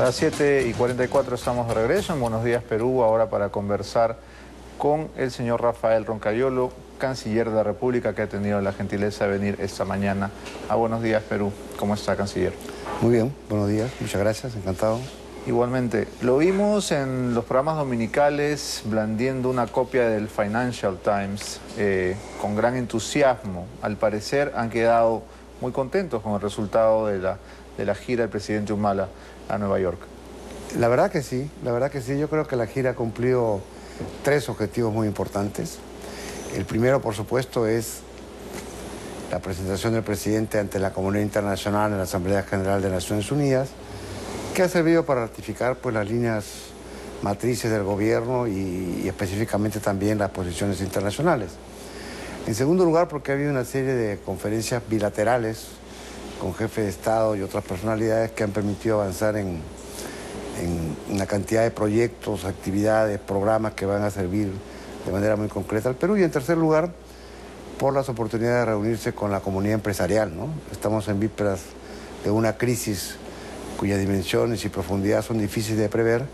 A las 7:44 estamos de regreso en Buenos Días Perú, ahora para conversar con el señor Rafael Roncayolo, canciller de la República, que ha tenido la gentileza de venir esta mañana a Buenos Días Perú. ¿Cómo está, canciller? Muy bien, buenos días, muchas gracias, encantado. Igualmente, lo vimos en los programas dominicales blandiendo una copia del Financial Times con gran entusiasmo. Al parecer han quedado muy contentos con el resultado de la gira del presidente Humala a Nueva York. La verdad que sí, yo creo que la gira ha cumplido tres objetivos muy importantes. El primero, por supuesto, es la presentación del presidente ante la comunidad internacional en la Asamblea General de Naciones Unidas, que ha servido para ratificar pues, las líneas matrices del gobierno y específicamente también las posiciones internacionales. En segundo lugar, porque ha habido una serie de conferencias bilaterales con jefes de Estado y otras personalidades que han permitido avanzar en una cantidad de proyectos, actividades, programas que van a servir de manera muy concreta al Perú. Y en tercer lugar, por las oportunidades de reunirse con la comunidad empresarial, ¿no? Estamos en vísperas de una crisis cuyas dimensiones y profundidad son difíciles de prever.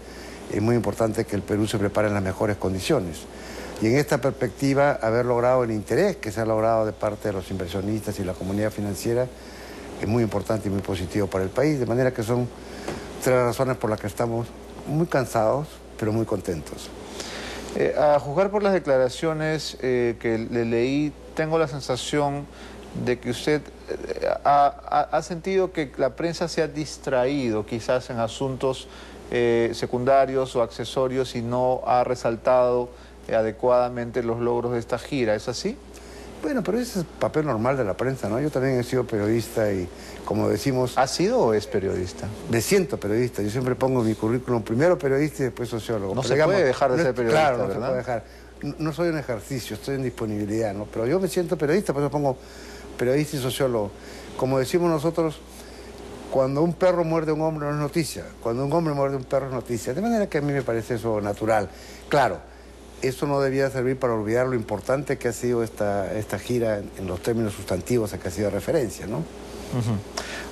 Es muy importante que el Perú se prepare en las mejores condiciones. Y en esta perspectiva, haber logrado el interés que se ha logrado de parte de los inversionistas y la comunidad financiera es muy importante y muy positivo para el país. De manera que son tres razones por las que estamos muy cansados, pero muy contentos. A juzgar por las declaraciones que le leí, tengo la sensación de que usted ha sentido que la prensa se ha distraído quizás en asuntos secundarios o accesorios y no ha resaltado adecuadamente los logros de esta gira. ¿Es así? Bueno, pero ese es el papel normal de la prensa, ¿no? Yo también he sido periodista y, como decimos... ¿Ha sido o es periodista? Me siento periodista. Yo siempre pongo mi currículum, primero periodista y después sociólogo. No se puede dejar de ser periodista, claro, no ¿verdad? se puede dejar. No soy un ejercicio, estoy en disponibilidad, ¿no? Pero yo me siento periodista, por eso pongo periodista y sociólogo. Como decimos nosotros, cuando un perro muerde a un hombre no es noticia, cuando un hombre muerde a un perro es noticia. De manera que a mí me parece eso natural. Claro, eso no debía servir para olvidar lo importante que ha sido esta gira en los términos sustantivos a que ha sido referencia, ¿no?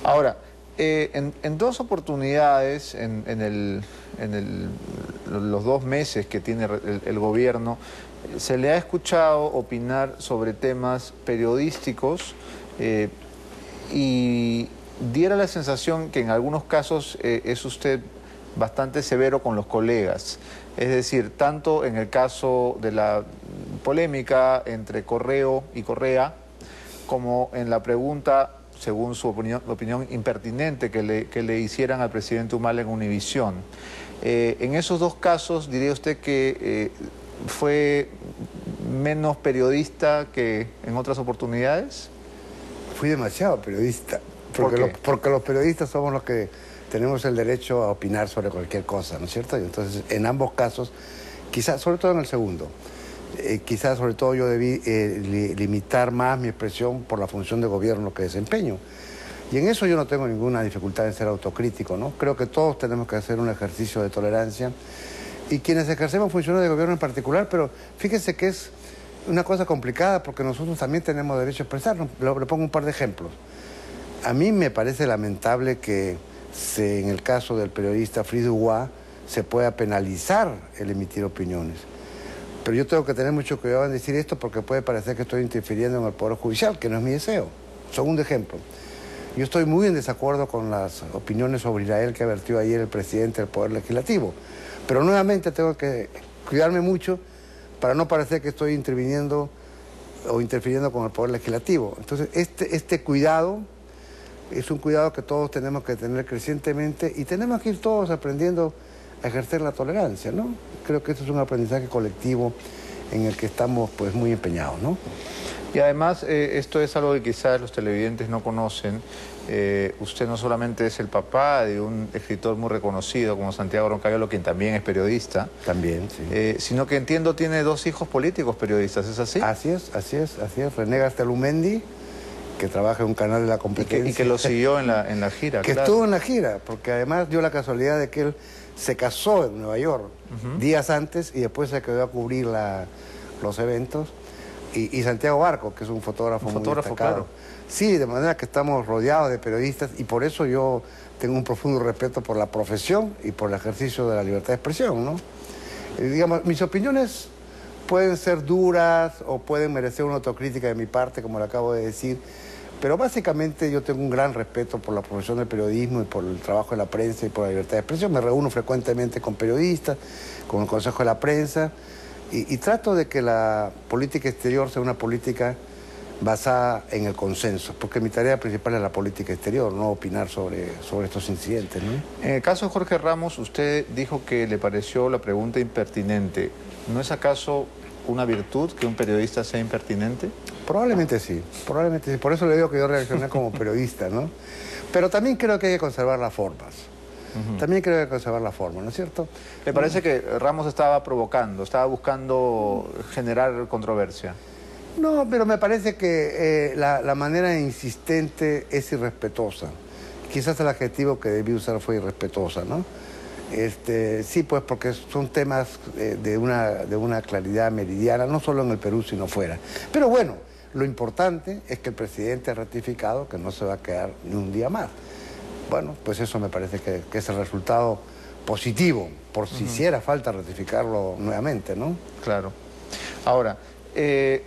Ahora, en dos oportunidades, los 2 meses que tiene el gobierno, se le ha escuchado opinar sobre temas periodísticos y diera la sensación que en algunos casos es usted bastante severo con los colegas. Es decir, tanto en el caso de la polémica entre Correo y Correa, como en la pregunta, según su opinión impertinente, que le hicieran al presidente Humala en Univisión. En esos dos casos, ¿diría usted que fue menos periodista que en otras oportunidades? Fui demasiado periodista, porque los periodistas somos los que tenemos el derecho a opinar sobre cualquier cosa, ¿no es cierto? Y entonces, en ambos casos, quizás, sobre todo en el segundo, quizás sobre todo yo debí limitar más mi expresión por la función de gobierno que desempeño. Y en eso yo no tengo ninguna dificultad en ser autocrítico, ¿no? Creo que todos tenemos que hacer un ejercicio de tolerancia y quienes ejercemos funciones de gobierno en particular, pero fíjese que es una cosa complicada porque nosotros también tenemos derecho a expresarnos. Le pongo un par de ejemplos. A mí me parece lamentable que en el caso del periodista Frido Huá se pueda penalizar el emitir opiniones. Pero yo tengo que tener mucho cuidado en decir esto porque puede parecer que estoy interfiriendo en el Poder Judicial, que no es mi deseo. Segundo ejemplo, yo estoy muy en desacuerdo con las opiniones sobre Israel que vertió ayer el presidente del Poder Legislativo. Pero nuevamente tengo que cuidarme mucho para no parecer que estoy interviniendo o interfiriendo con el Poder Legislativo. Entonces, este cuidado es un cuidado que todos tenemos que tener crecientemente y tenemos que ir todos aprendiendo a ejercer la tolerancia, ¿no? Creo que esto es un aprendizaje colectivo en el que estamos pues muy empeñados, ¿no? Y además, esto es algo que quizás los televidentes no conocen. Usted no solamente es el papá de un escritor muy reconocido como Santiago Roncayolo, quien también es periodista. También, sí. Sino que entiendo tiene 2 hijos políticos periodistas, ¿es así? Así es. René Gastelumendi, que trabaja en un canal de la competencia. Y que lo siguió en la gira, que claro. estuvo en la gira, porque además dio la casualidad de que él se casó en Nueva York días antes y después se quedó a cubrir los eventos. y Santiago Barco, que es un fotógrafo muy destacado. Claro. Sí, de manera que estamos rodeados de periodistas y por eso yo tengo un profundo respeto por la profesión y por el ejercicio de la libertad de expresión, ¿no? Digamos, mis opiniones pueden ser duras o pueden merecer una autocrítica de mi parte, como le acabo de decir, pero básicamente yo tengo un gran respeto por la profesión del periodismo y por el trabajo de la prensa y por la libertad de expresión. Me reúno frecuentemente con periodistas, con el Consejo de la Prensa y trato de que la política exterior sea una política basada en el consenso, porque mi tarea principal es la política exterior, no opinar sobre estos incidentes, ¿no? En el caso de Jorge Ramos, usted dijo que le pareció la pregunta impertinente. ¿No es acaso una virtud que un periodista sea impertinente? Probablemente sí, por eso le digo que yo reaccioné como periodista, ¿no? Pero también creo que hay que conservar las formas. También creo que hay que conservar la forma, ¿no es cierto? ¿Le parece que Ramos estaba provocando, estaba buscando generar controversia? No, pero me parece que la manera insistente es irrespetuosa. Quizás el adjetivo que debí usar fue irrespetuosa, ¿no? Sí, pues porque son temas de una claridad meridiana, no solo en el Perú, sino fuera. Pero bueno, lo importante es que el presidente ha ratificado que no se va a quedar ni un día más. Bueno, pues eso me parece que es el resultado positivo, por si hiciera falta ratificarlo nuevamente, ¿no? Claro. Ahora,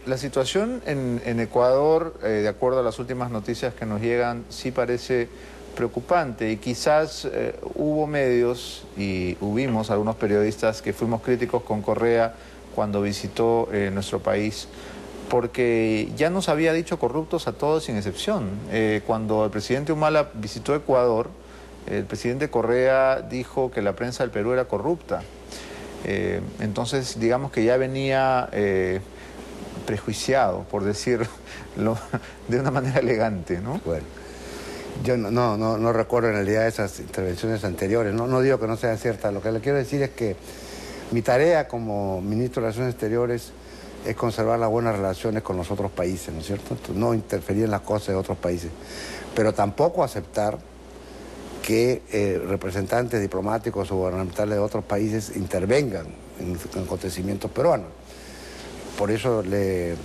la situación en Ecuador, de acuerdo a las últimas noticias que nos llegan, sí parece preocupante y quizás hubo medios y hubimos algunos periodistas que fuimos críticos con Correa cuando visitó nuestro país, porque ya nos había dicho corruptos a todos sin excepción. Cuando el presidente Humala visitó Ecuador, el presidente Correa dijo que la prensa del Perú era corrupta. Entonces, digamos que ya venía prejuiciado, por decirlo de una manera elegante, ¿no? Bueno, yo no recuerdo en realidad esas intervenciones anteriores, no digo que no sean ciertas, lo que le quiero decir es que mi tarea como ministro de Relaciones Exteriores es conservar las buenas relaciones con los otros países, ¿no es cierto? Entonces, no interferir en las cosas de otros países, pero tampoco aceptar que representantes diplomáticos o gubernamentales de otros países intervengan en acontecimientos peruanos. Por eso le he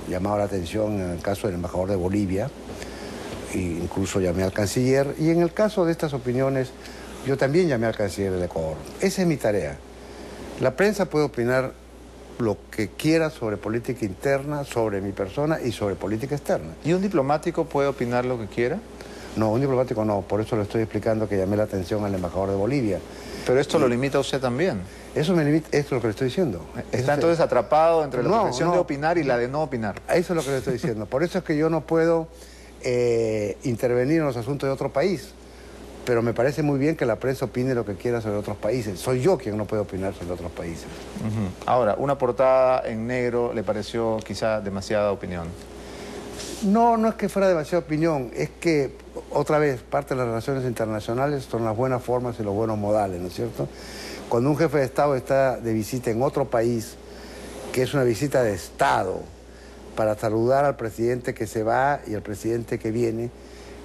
llamado la atención en el caso del embajador de Bolivia, e incluso llamé al canciller, y en el caso de estas opiniones, yo también llamé al canciller del Ecuador. Esa es mi tarea. La prensa puede opinar lo que quiera sobre política interna, sobre mi persona y sobre política externa. ¿Y un diplomático puede opinar lo que quiera? No, un diplomático no, por eso le estoy explicando que llamé la atención al embajador de Bolivia. Pero esto lo limita a usted también. Eso me limita, esto es lo que le estoy diciendo. Está entonces atrapado entre la profesión de opinar y la de no opinar. Eso es lo que le estoy diciendo. Por eso es que yo no puedo intervenir en los asuntos de otro país. Pero me parece muy bien que la prensa opine lo que quiera sobre otros países. Soy yo quien no puede opinar sobre otros países. Ahora, una portada en negro le pareció quizá demasiada opinión. No es que fuera demasiada opinión, es que, otra vez, parte de las relaciones internacionales son las buenas formas y los buenos modales, ¿no es cierto? Cuando un jefe de Estado está de visita en otro país, que es una visita de Estado, para saludar al presidente que se va y al presidente que viene,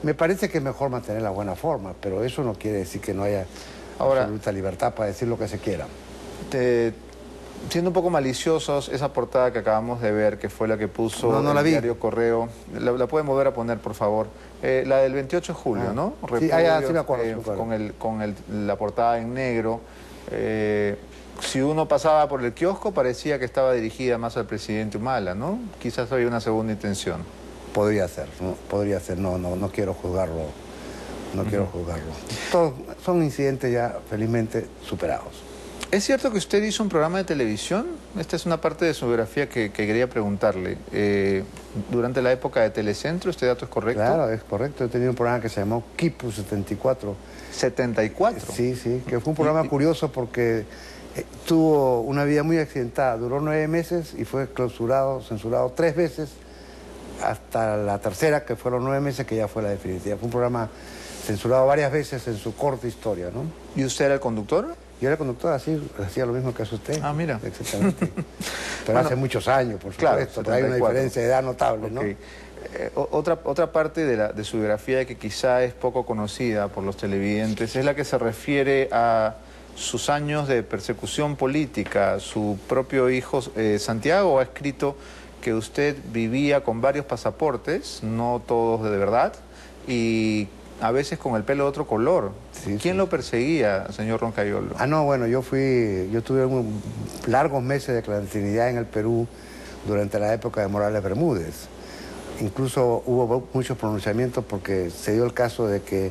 me parece que es mejor mantener la buena forma, pero eso no quiere decir que no haya absoluta libertad para decir lo que se quiera. Siendo un poco maliciosos, esa portada que acabamos de ver, que fue la que puso el diario Correo, la pueden volver a poner, por favor. La del 28 de julio, ¿no? Sí, sí me acuerdo. Con la portada en negro. Si uno pasaba por el kiosco, parecía que estaba dirigida más al presidente Humala, ¿no? Quizás había una segunda intención. Podría ser, no quiero juzgarlo, quiero juzgarlo. Todos son incidentes ya felizmente superados. ¿Es cierto que usted hizo un programa de televisión? Esta es una parte de su biografía que quería preguntarle. Durante la época de Telecentro, ¿este dato es correcto? Claro, es correcto. He tenido un programa que se llamó Quipu 74. ¿74? Sí, que fue un programa curioso porque tuvo una vida muy accidentada. Duró 9 meses y fue censurado 3 veces, hasta la tercera, que fueron 9 meses, que ya fue la definitiva. Fue un programa censurado varias veces en su corta historia, ¿no? ¿Y usted era el conductor? Yo era conductor, así, hacía lo mismo que hace usted. Ah, mira. Exactamente. Pero hace muchos años, por supuesto, pero hay una diferencia de edad notable, ¿no? Otra parte de su biografía que quizá es poco conocida por los televidentes es la que se refiere a sus años de persecución política. Su propio hijo, Santiago, ha escrito que usted vivía con varios pasaportes, no todos de verdad, y a veces con el pelo de otro color. Sí, ¿Quién lo perseguía, señor Roncayolo? No, bueno, yo tuve largos meses de clandestinidad en el Perú durante la época de Morales Bermúdez. Incluso hubo muchos pronunciamientos porque se dio el caso de que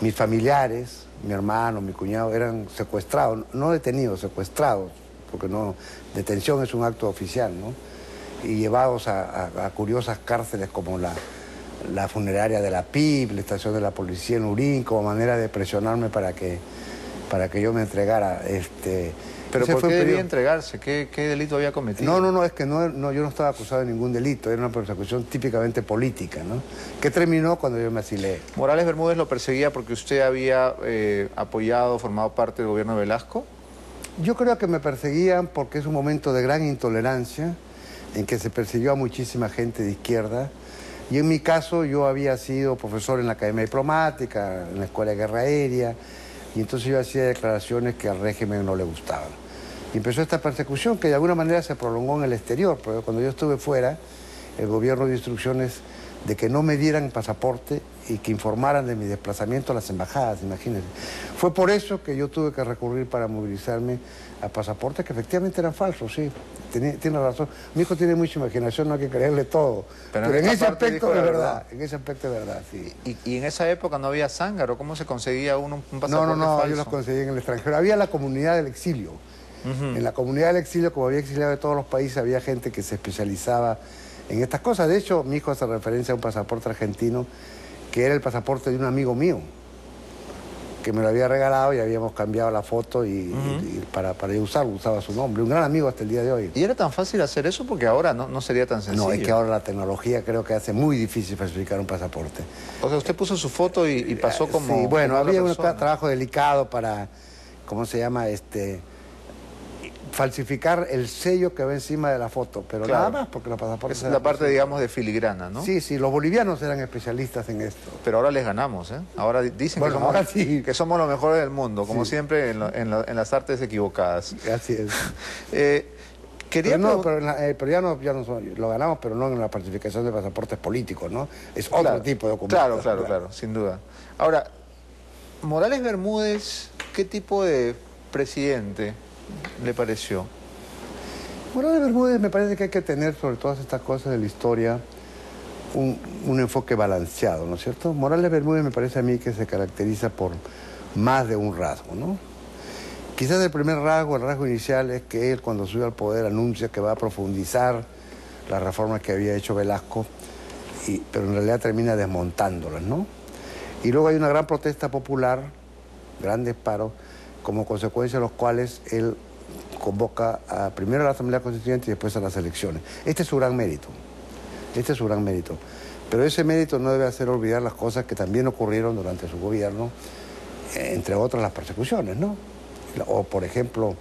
mis familiares, mi hermano, mi cuñado, eran secuestrados, no detenidos, secuestrados, porque no, detención es un acto oficial, ¿no? Y llevados a curiosas cárceles como la funeraria de la PIB, la estación de la policía en Urín, como manera de presionarme para que yo me entregara. ¿Pero por qué debía entregarse? ¿Qué delito había cometido? No, es que yo no estaba acusado de ningún delito, era una persecución típicamente política, ¿no? Que terminó cuando yo me asilé. ¿Morales Bermúdez lo perseguía porque usted había apoyado, formado parte del gobierno de Velasco? Yo creo que me perseguían porque es un momento de gran intolerancia, en que se persiguió a muchísima gente de izquierda, y en mi caso yo había sido profesor en la Academia Diplomática, en la Escuela de Guerra Aérea, y entonces yo hacía declaraciones que al régimen no le gustaban. Y empezó esta persecución que de alguna manera se prolongó en el exterior, porque cuando yo estuve fuera, el gobierno dio instrucciones de que no me dieran pasaporte y que informaran de mi desplazamiento a las embajadas, imagínense. Fue por eso que yo tuve que recurrir para movilizarme a pasaportes que efectivamente eran falsos, sí. Tiene razón. Mi hijo tiene mucha imaginación, no hay que creerle todo. Pero en ese aspecto es verdad, en ese aspecto es verdad, sí. ¿Y en esa época no había zángaro? ¿Cómo se conseguía un pasaporte No, falso? yo los conseguí en el extranjero. Había la comunidad del exilio. En la comunidad del exilio, como había exiliado de todos los países, había gente que se especializaba en estas cosas. De hecho, mi hijo hace referencia a un pasaporte argentino que era el pasaporte de un amigo mío, que me lo había regalado y habíamos cambiado la foto y para yo usarlo, usaba su nombre. Un gran amigo hasta el día de hoy. ¿Y era tan fácil hacer eso? Porque ahora no sería tan sencillo. No, es que ahora la tecnología creo que hace muy difícil falsificar un pasaporte. O sea, usted puso su foto y pasó como... Sí, bueno, como había un persona. trabajo delicado para, ¿cómo se llama? Falsificar el sello que va encima de la foto, pero Claro. nada más, porque los pasaportes... Es la parte, digamos, de filigrana, ¿no? Sí, los bolivianos eran especialistas en esto. Pero ahora les ganamos, ¿eh? Ahora dicen Bueno, que, somos, ahora sí. que somos los mejores del mundo, como Sí. siempre en las artes equivocadas. Así es. Quería Pero ya no lo ganamos, pero no en la falsificación de pasaportes políticos, ¿no? Es otro Claro, tipo de documentos. claro, sin duda. Ahora, Morales Bermúdez, ¿qué tipo de presidente le pareció? Morales Bermúdez me parece que hay que tener sobre todas estas cosas de la historia un enfoque balanceado, ¿no es cierto? Morales Bermúdez me parece a mí que se caracteriza por más de un rasgo, ¿no? Quizás el primer rasgo, el rasgo inicial, es que él cuando sube al poder anuncia que va a profundizar las reformas que había hecho Velasco, pero en realidad termina desmontándolas, ¿no? Y luego hay una gran protesta popular, grandes paros, como consecuencia de los cuales él convoca primero a la Asamblea Constituyente y después a las elecciones. Este es su gran mérito. Pero ese mérito no debe hacer olvidar las cosas que también ocurrieron durante su gobierno, entre otras las persecuciones, ¿no? O, por ejemplo,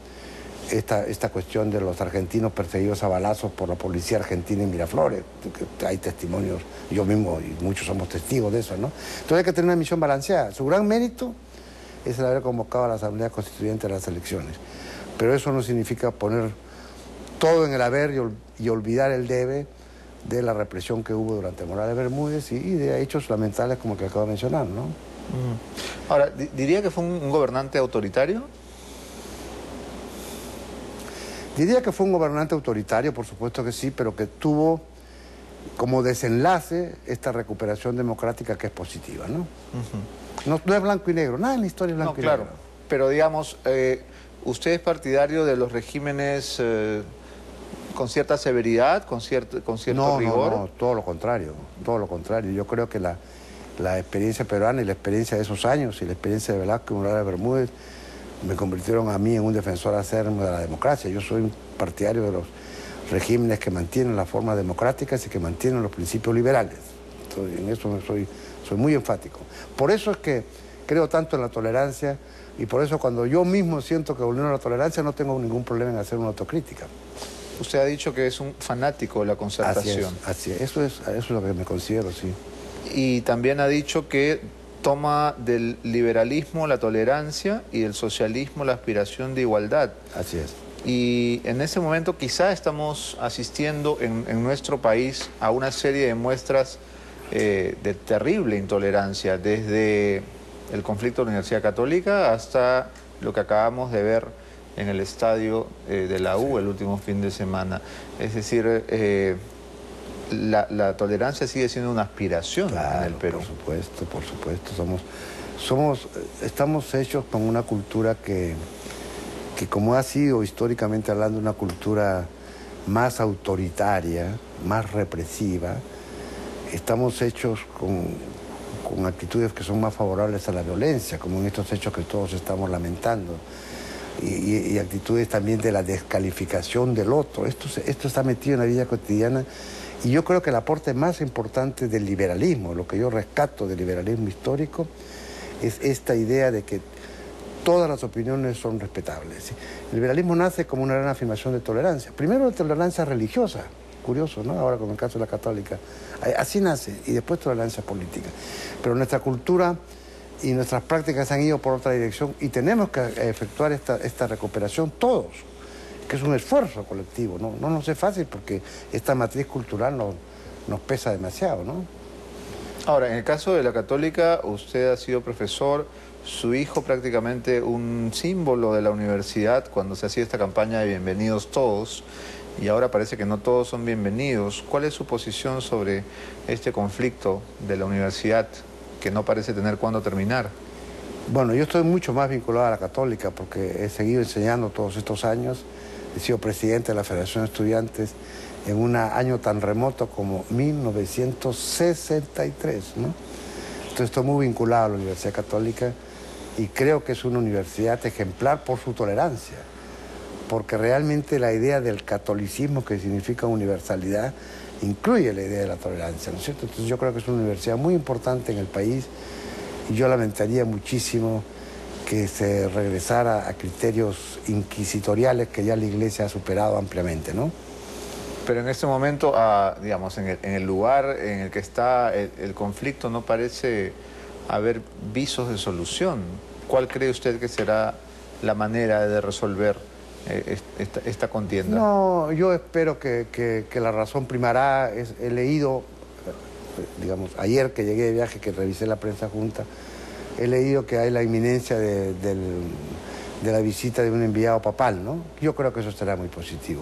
esta cuestión de los argentinos perseguidos a balazos por la policía argentina en Miraflores. Hay testimonios, yo mismo y muchos somos testigos de eso, ¿no? Entonces hay que tener una misión balanceada. Su gran mérito es el haber convocado a la Asamblea Constituyente a las elecciones. Pero eso no significa poner todo en el haber y olvidar el debe de la represión que hubo durante Morales Bermúdez y de hechos lamentables como el que acabo de mencionar, ¿no? Ahora, ¿diría que fue un gobernante autoritario? Diría que fue un gobernante autoritario, por supuesto que sí, pero que tuvo como desenlace esta recuperación democrática que es positiva, ¿no? No es blanco y negro, nada en la historia es blanco y claro. negro. Pero digamos, ¿usted es partidario de los regímenes con cierta severidad, con cierto rigor? No, todo lo contrario, todo lo contrario. Yo creo que la experiencia peruana y la experiencia de esos años y la experiencia de Velasco y Morales Bermúdez me convirtieron a mí en un defensor acérrimo de la democracia. Yo soy un partidario de los regímenes que mantienen las formas democráticas y que mantienen los principios liberales. Entonces, en eso soy muy enfático. Por eso es que creo tanto en la tolerancia y por eso cuando yo mismo siento que vulnero la tolerancia no tengo ningún problema en hacer una autocrítica. Usted ha dicho que es un fanático de la concertación. Así es. Eso es lo que me considero, sí. Y también ha dicho que toma del liberalismo la tolerancia y del socialismo la aspiración de igualdad. Así es. Y en ese momento quizá estamos asistiendo en nuestro país a una serie de muestras de terrible intolerancia, desde el conflicto de la Universidad Católica hasta lo que acabamos de ver en el estadio de la U el último fin de semana. Es decir, la tolerancia sigue siendo una aspiración en el Perú. Por supuesto. Estamos hechos con una cultura que como ha sido históricamente hablando una cultura más autoritaria, más represiva, estamos hechos con actitudes que son más favorables a la violencia, como en estos hechos que todos estamos lamentando, y actitudes también de la descalificación del otro. Esto está metido en la vida cotidiana, y yo creo que el aporte más importante del liberalismo, lo que yo rescato del liberalismo histórico, es esta idea de que todas las opiniones son respetables. El liberalismo nace como una gran afirmación de tolerancia. Primero, de tolerancia religiosa, curioso, ¿no? Ahora con el caso de la católica. Así nace, y después tolerancia política. Pero nuestra cultura y nuestras prácticas han ido por otra dirección y tenemos que efectuar esta recuperación todos, que es un esfuerzo colectivo, ¿no? No nos es fácil porque esta matriz cultural nos pesa demasiado, ¿no? Ahora, en el caso de la católica, usted ha sido profesor, su hijo prácticamente un símbolo de la universidad cuando se hacía esta campaña de bienvenidos todos, y ahora parece que no todos son bienvenidos. ¿Cuál es su posición sobre este conflicto de la universidad que no parece tener cuándo terminar? Bueno, yo estoy mucho más vinculado a la católica porque he seguido enseñando todos estos años, he sido presidente de la Federación de Estudiantes en un año tan remoto como 1963, ¿no? Entonces estoy muy vinculado a la Universidad Católica y creo que es una universidad ejemplar por su tolerancia, porque realmente la idea del catolicismo, que significa universalidad, incluye la idea de la tolerancia, ¿no es cierto? Entonces yo creo que es una universidad muy importante en el país y yo lamentaría muchísimo que se regresara a criterios inquisitoriales que ya la Iglesia ha superado ampliamente, ¿no? Pero en este momento, digamos, en el lugar en el que está el conflicto no parece haber visos de solución. ¿Cuál cree usted que será la manera de resolver esta contienda? No, yo espero que la razón primará. He leído, digamos, ayer que llegué de viaje, que revisé la prensa junta, he leído que hay la inminencia de la visita de un enviado papal, ¿no? Yo creo que eso será muy positivo.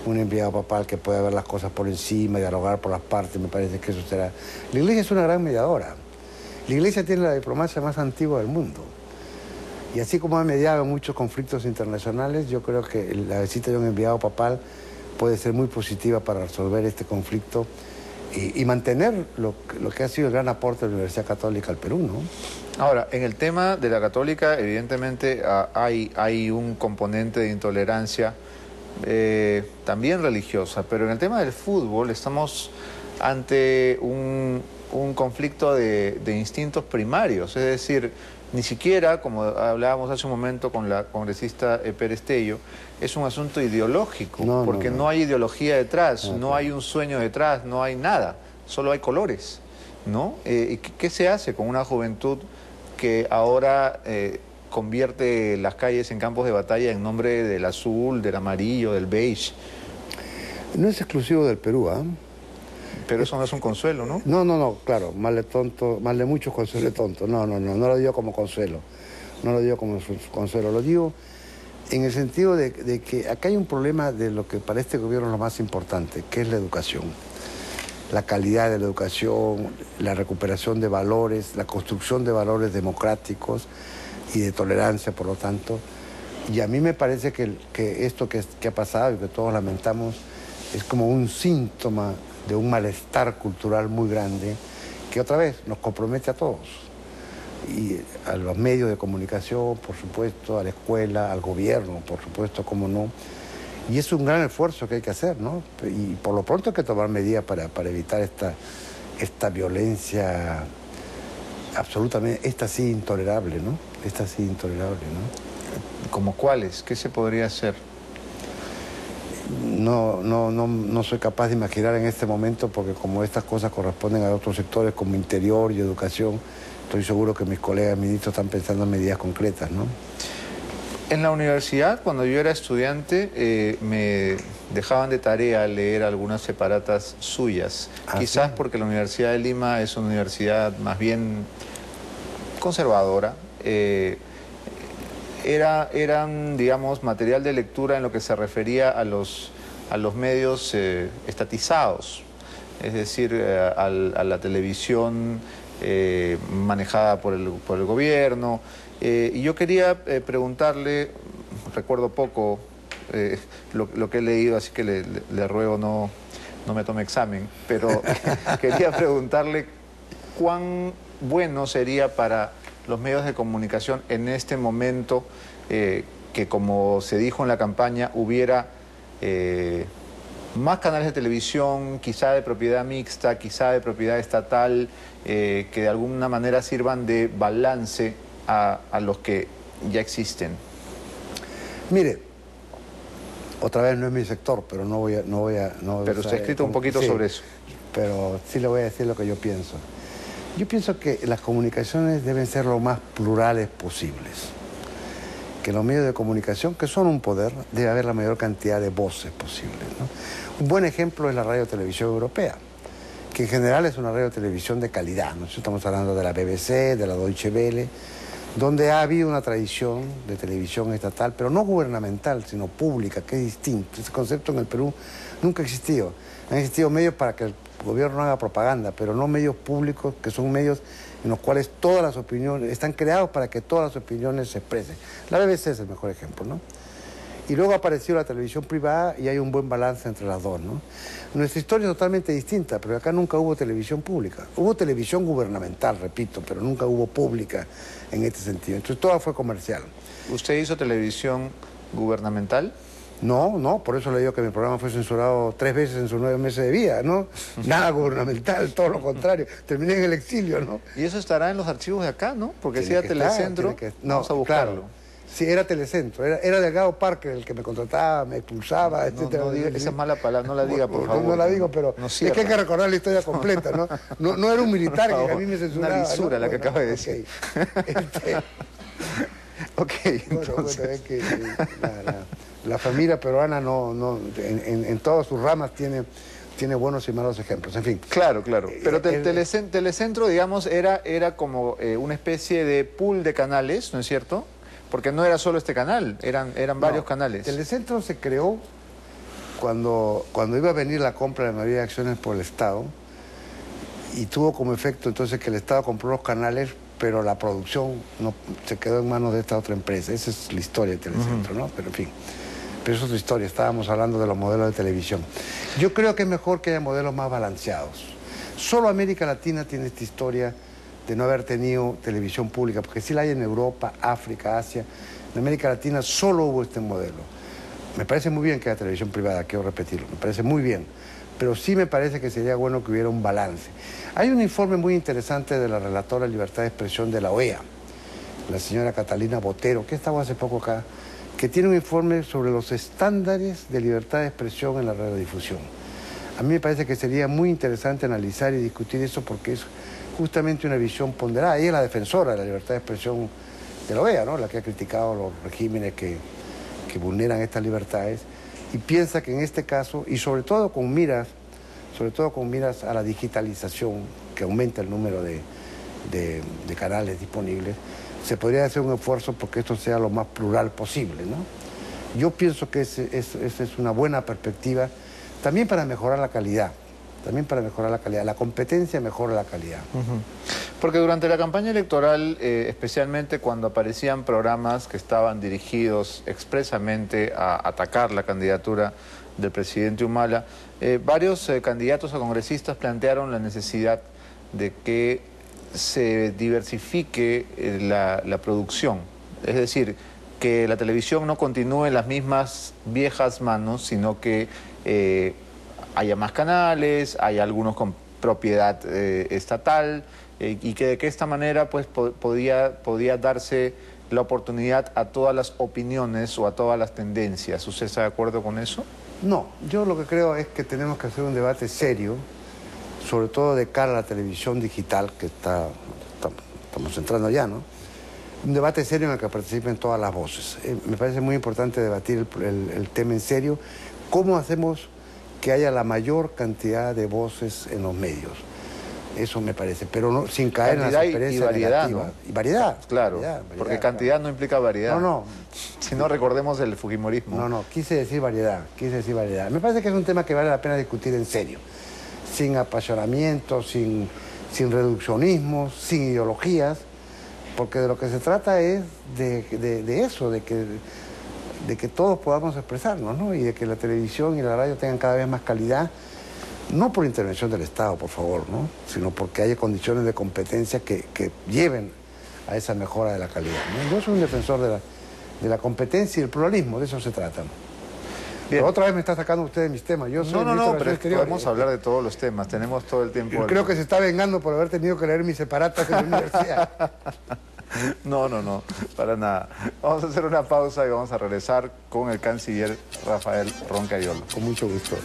Un enviado papal que pueda ver las cosas por encima, dialogar por las partes, me parece que eso será... La Iglesia es una gran mediadora. La Iglesia tiene la diplomacia más antigua del mundo. Y así como ha mediado muchos conflictos internacionales, yo creo que la visita de un enviado papal puede ser muy positiva para resolver este conflicto y mantener lo que ha sido el gran aporte de la Universidad Católica al Perú, ¿no? Ahora, en el tema de la católica, evidentemente hay un componente de intolerancia también religiosa, pero en el tema del fútbol estamos ante un conflicto de instintos primarios, es decir, ni siquiera, como hablábamos hace un momento con la congresista Pérez Tello, es un asunto ideológico, porque no hay ideología detrás, no hay un sueño detrás, no hay nada, solo hay colores, ¿no? ¿Qué se hace con una juventud que ahora convierte las calles en campos de batalla en nombre del azul, del amarillo, del beige? No es exclusivo del Perú, ¿ah? Pero eso no es un consuelo, ¿no? No, claro, mal de muchos consuelo de tonto. No lo digo como consuelo. No lo digo como consuelo, lo digo en el sentido de que acá hay un problema de lo que para este gobierno es lo más importante, que es la educación. La calidad de la educación, la recuperación de valores, la construcción de valores democráticos y de tolerancia, por lo tanto. Y a mí me parece que esto que ha pasado y que todos lamentamos es como un síntoma de un malestar cultural muy grande que otra vez nos compromete a todos. Y a los medios de comunicación, por supuesto, a la escuela, al gobierno, por supuesto, cómo no. Y es un gran esfuerzo que hay que hacer, ¿no? Y por lo pronto hay que tomar medidas para evitar esta violencia absolutamente, esta sí intolerable, ¿no? Esta sí intolerable, ¿no? ¿Como cuáles? ¿Qué se podría hacer? No soy capaz de imaginar en este momento, porque como estas cosas corresponden a otros sectores como interior y educación, estoy seguro que mis colegas ministros están pensando en medidas concretas, ¿no? En la universidad, cuando yo era estudiante, me dejaban de tarea leer algunas separatas suyas. Quizás ¿sí? porque la Universidad de Lima es una universidad más bien conservadora. Eran, digamos, material de lectura en lo que se refería a los medios estatizados, es decir, a la televisión manejada por el gobierno. Y yo quería preguntarle, recuerdo poco lo que he leído, así que le ruego no me tome examen, pero quería preguntarle cuán bueno sería para los medios de comunicación en este momento que, como se dijo en la campaña, hubiera más canales de televisión, quizá de propiedad mixta, quizá de propiedad estatal, que de alguna manera sirvan de balance a los que ya existen. Mire, otra vez no es mi sector, pero no voy a pero usted ha escrito un poquito sobre eso. Pero sí le voy a decir lo que yo pienso. Yo pienso que las comunicaciones deben ser lo más plurales posibles. Que los medios de comunicación, que son un poder, debe haber la mayor cantidad de voces posibles, ¿no? Un buen ejemplo es la radio-televisión europea, que en general es una radio-televisión de calidad, ¿no? Estamos hablando de la BBC, de la Deutsche Welle, donde ha habido una tradición de televisión estatal, pero no gubernamental, sino pública, que es distinto. Ese concepto en el Perú nunca ha existido. Han existido medios para que el gobierno haga propaganda, pero no medios públicos, que son medios en los cuales todas las opiniones, están creados para que todas las opiniones se expresen. La BBC es el mejor ejemplo, ¿no? Y luego apareció la televisión privada y hay un buen balance entre las dos, ¿no? Nuestra historia es totalmente distinta, pero acá nunca hubo televisión pública. Hubo televisión gubernamental, repito, pero nunca hubo pública en este sentido. Entonces todo fue comercial. ¿Usted hizo televisión gubernamental? No, por eso le digo que mi programa fue censurado 3 veces en sus 9 meses de vida, ¿no? Nada gubernamental, todo lo contrario. Terminé en el exilio, ¿no? Y eso estará en los archivos de acá, ¿no? Porque si Tiene era que estar, Telecentro, no, vamos a buscarlo. Claro. Sí, era Telecentro, era Delgado Parker el que me contrataba, me expulsaba, etcétera. No diga, esa es mala palabra, no la diga, por favor. No la digo, pero no es que hay que recordar la historia completa, ¿no? No era un militar que a mí me censuraba. Una lisura, ¿no? la que acaba de decir. Ok, entonces... Bueno, es que la familia peruana en todas sus ramas tiene buenos y malos ejemplos, en fin. Claro. Pero Telecentro, digamos, era como una especie de pool de canales, ¿no es cierto? Porque no era solo este canal, eran varios canales. Telecentro se creó cuando iba a venir la compra de la mayoría de acciones por el Estado y tuvo como efecto entonces que el Estado compró los canales, pero la producción no se quedó en manos de esta otra empresa. Esa es la historia de Telecentro, ¿no? Pero en fin, pero eso es otra historia. Estábamos hablando de los modelos de televisión. Yo creo que es mejor que haya modelos más balanceados. Solo América Latina tiene esta historia de no haber tenido televisión pública, porque sí la hay en Europa, África, Asia. En América Latina solo hubo este modelo. Me parece muy bien que haya televisión privada, quiero repetirlo, me parece muy bien, pero sí me parece que sería bueno que hubiera un balance. Hay un informe muy interesante de la relatora de libertad de expresión de la OEA, la señora Catalina Botero, que estaba hace poco acá, que tiene un informe sobre los estándares de libertad de expresión en la radiodifusión. A mí me parece que sería muy interesante analizar y discutir eso porque es justamente una visión ponderada. Ella es la defensora de la libertad de expresión de la OEA, ¿no? La que ha criticado los regímenes que vulneran estas libertades y piensa que en este caso, y sobre todo con miras a la digitalización, que aumenta el número de canales disponibles, se podría hacer un esfuerzo porque esto sea lo más plural posible, ¿no? Yo pienso que esa es una buena perspectiva, también para mejorar la calidad. La competencia mejora la calidad. Porque durante la campaña electoral, especialmente cuando aparecían programas que estaban dirigidos expresamente a atacar la candidatura del presidente Humala, varios candidatos a congresistas plantearon la necesidad de que se diversifique la producción. Es decir, que la televisión no continúe en las mismas viejas manos, sino que haya más canales, hay algunos con propiedad estatal, y que de esta manera pues podía darse la oportunidad a todas las opiniones o a todas las tendencias. ¿Usted está de acuerdo con eso? No, yo lo que creo es que tenemos que hacer un debate serio, sobre todo de cara a la televisión digital, que estamos entrando ya, ¿no? un debate serio en el que participen todas las voces. Me parece muy importante debatir el tema en serio. ¿Cómo hacemos que haya la mayor cantidad de voces en los medios? Eso me parece, pero no, sin caer en la experiencia y variedad, negativa. ¿no? Y variedad. Claro, variedad, porque cantidad claro. no implica variedad. No. Si no, recordemos el fujimorismo. No, quise decir variedad. Me parece que es un tema que vale la pena discutir en serio, sin apasionamiento, sin reduccionismos, sin ideologías, porque de lo que se trata es de eso, de que todos podamos expresarnos, ¿no? Y de que la televisión y la radio tengan cada vez más calidad, no por intervención del Estado, por favor, ¿no? Sino porque haya condiciones de competencia que lleven a esa mejora de la calidad, ¿no? Yo soy un defensor de la competencia y el pluralismo, de eso se trata. Pero otra vez me está sacando usted de mis temas. Yo soy no, pero podemos hablar de todos los temas, tenemos todo el tiempo. Yo creo que se está vengando por haber tenido que leer mis separatas en la universidad. No, para nada. Vamos a hacer una pausa y vamos a regresar con el canciller Rafael Roncayolo. Con mucho gusto.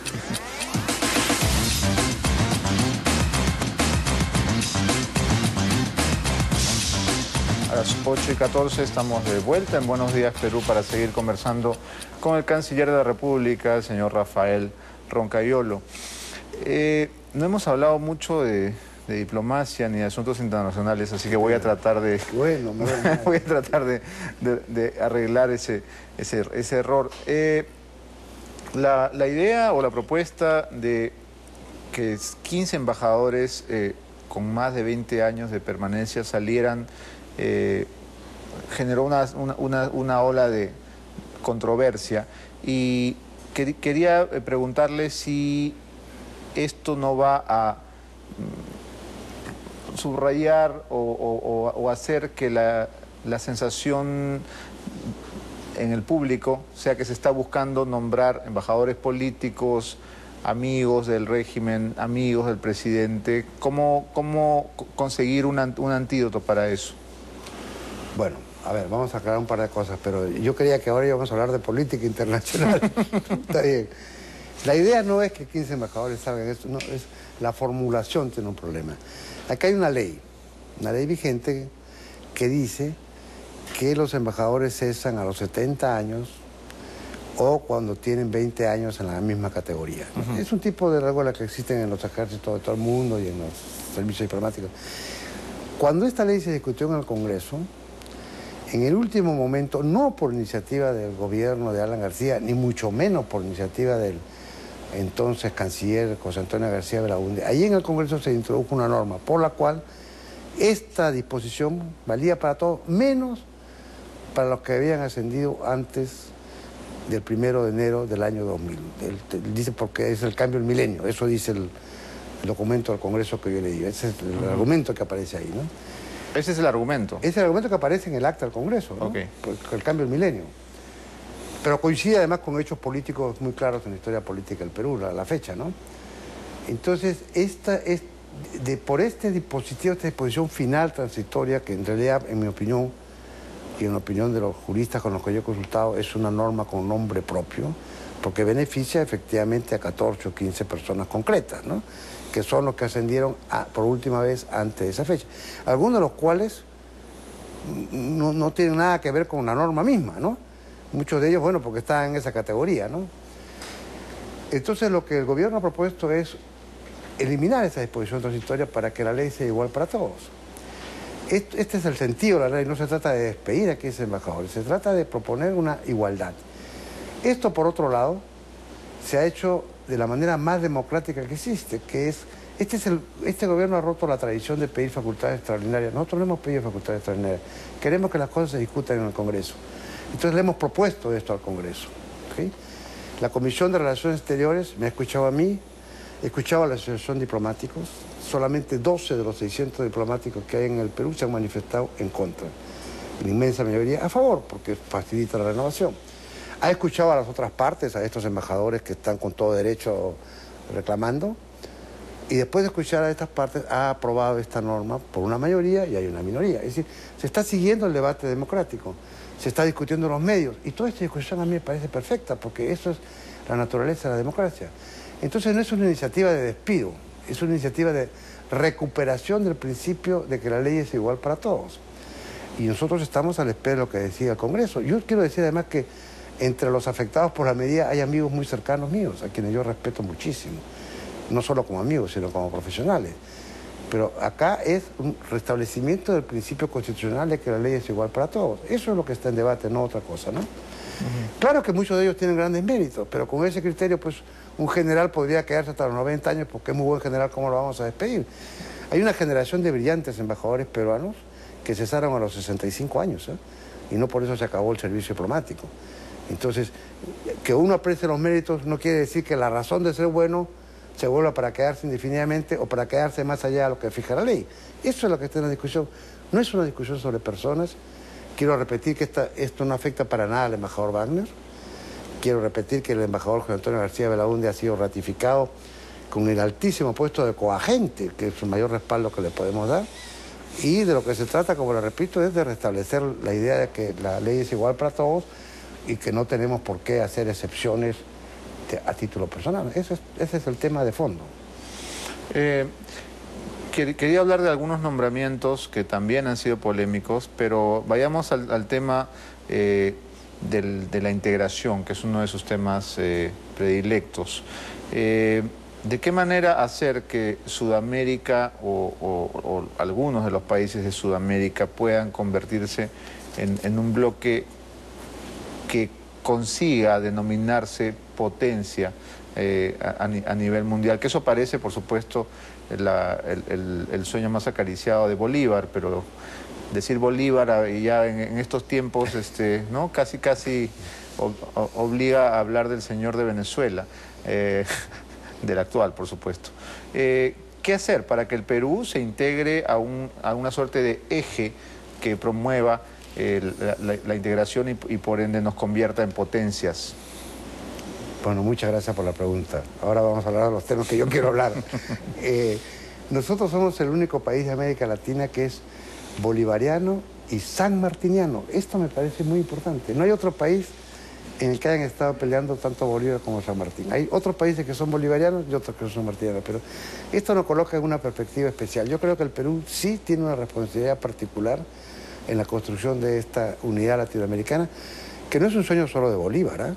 A las 8:14 estamos de vuelta en Buenos Días Perú para seguir conversando con el canciller de la República, el señor Rafael Roncayolo. No hemos hablado mucho de diplomacia ni de asuntos internacionales, así que voy a tratar de voy a tratar de arreglar ese error. La idea o la propuesta de que 15 embajadores con más de 20 años de permanencia salieran generó una ola de controversia y quería preguntarle si esto no va a subrayar o hacer que la sensación en el público sea que se está buscando nombrar embajadores políticos, amigos del régimen, amigos del presidente. ¿Cómo conseguir un antídoto para eso? Bueno, a ver, vamos a aclarar un par de cosas, pero yo creía que ahora íbamos a hablar de política internacional. Está bien. La idea no es que 15 embajadores salgan, no, es la formulación tiene un problema. Acá hay una ley vigente que dice que los embajadores cesan a los 70 años o cuando tienen 20 años en la misma categoría. Es un tipo de regla que existen en los ejércitos de todo el mundo y en los servicios diplomáticos. Cuando esta ley se discutió en el Congreso, en el último momento, no por iniciativa del gobierno de Alan García, ni mucho menos por iniciativa del entonces canciller José Antonio García Belaúnde, allí en el Congreso se introdujo una norma por la cual esta disposición valía para todos, menos para los que habían ascendido antes del 1 de enero del año 2000. Dice porque es el cambio del milenio, eso dice el documento del Congreso que yo leí, ese es el argumento que aparece ahí, ¿no? ¿Ese es el argumento? Ese es el argumento que aparece en el acta del Congreso, ¿no? Okay. El cambio del milenio. Pero coincide además con hechos políticos muy claros en la historia política del Perú, la fecha, ¿no? Entonces, por este dispositivo, esta disposición final transitoria, que en realidad, en mi opinión, y en la opinión de los juristas con los que yo he consultado, es una norma con nombre propio, porque beneficia efectivamente a 14 o 15 personas concretas, ¿no? Que son los que ascendieron por última vez antes de esa fecha. Algunos de los cuales no tienen nada que ver con la norma misma, ¿no? Muchos de ellos, bueno, porque están en esa categoría, ¿no? Entonces lo que el gobierno ha propuesto es eliminar esa disposición transitoria para que la ley sea igual para todos. Este es el sentido de la ley, no se trata de despedir a 15 embajadores, se trata de proponer una igualdad. Esto, por otro lado, se ha hecho de la manera más democrática que existe, que es, este gobierno ha roto la tradición de pedir facultades extraordinarias. Nosotros no hemos pedido facultades extraordinarias, queremos que las cosas se discutan en el Congreso. Entonces le hemos propuesto esto al Congreso, ¿okay? La Comisión de Relaciones Exteriores me ha escuchado a mí, he escuchado a la Asociación de Diplomáticos, solamente 12 de los 600 diplomáticos que hay en el Perú se han manifestado en contra, la inmensa mayoría a favor, porque facilita la renovación. Ha escuchado a las otras partes, a estos embajadores que están con todo derecho reclamando, y después de escuchar a estas partes ha aprobado esta norma por una mayoría y hay una minoría. Es decir, se está siguiendo el debate democrático, se está discutiendo en los medios, y toda esta discusión a mí me parece perfecta, porque eso es la naturaleza de la democracia. Entonces no es una iniciativa de despido, es una iniciativa de recuperación del principio de que la ley es igual para todos. Y nosotros estamos a la espera de lo que decida el Congreso. Yo quiero decir además que entre los afectados por la medida hay amigos muy cercanos míos, a quienes yo respeto muchísimo, no solo como amigos, sino como profesionales. Pero acá es un restablecimiento del principio constitucional de que la ley es igual para todos. Eso es lo que está en debate, no otra cosa, ¿no? Claro que muchos de ellos tienen grandes méritos, pero con ese criterio, pues, un general podría quedarse hasta los 90 años porque es muy buen general, ¿cómo lo vamos a despedir? Hay una generación de brillantes embajadores peruanos que cesaron a los 65 años, ¿eh? Y no por eso se acabó el servicio diplomático. Entonces, que uno aprecie los méritos no quiere decir que la razón de ser bueno se vuelva para quedarse indefinidamente o para quedarse más allá de lo que fija la ley. Eso es lo que está en la discusión. No es una discusión sobre personas. Quiero repetir que esto no afecta para nada al embajador Wagner. Quiero repetir que el embajador José Antonio García Belaúnde ha sido ratificado con el altísimo puesto de coagente, que es el mayor respaldo que le podemos dar. Y de lo que se trata, como le repito, es de restablecer la idea de que la ley es igual para todos y que no tenemos por qué hacer excepciones a título personal. Ese es el tema de fondo. Quería hablar de algunos nombramientos que también han sido polémicos, pero vayamos al tema de la integración, que es uno de sus temas predilectos. ¿De qué manera hacer que Sudamérica o algunos de los países de Sudamérica puedan convertirse en un bloque que consiga denominarse potencia a nivel mundial? Que eso parece, por supuesto, el sueño más acariciado de Bolívar, pero decir Bolívar ya en estos tiempos, ¿no? casi obliga a hablar del señor de Venezuela, del actual, por supuesto. ¿Qué hacer para que el Perú se integre a una suerte de eje que promueva la integración y por ende nos convierta en potencias? Bueno, muchas gracias por la pregunta. Ahora vamos a hablar de los temas que yo quiero hablar. Nosotros somos el único país de América Latina que es bolivariano y sanmartiniano. Esto me parece muy importante. No hay otro país en el que hayan estado peleando tanto Bolívar como San Martín. Hay otros países que son bolivarianos y otros que son sanmartinianos, pero esto nos coloca en una perspectiva especial. Yo creo que el Perú sí tiene una responsabilidad particular en la construcción de esta unidad latinoamericana, que no es un sueño solo de Bolívar, ¿eh?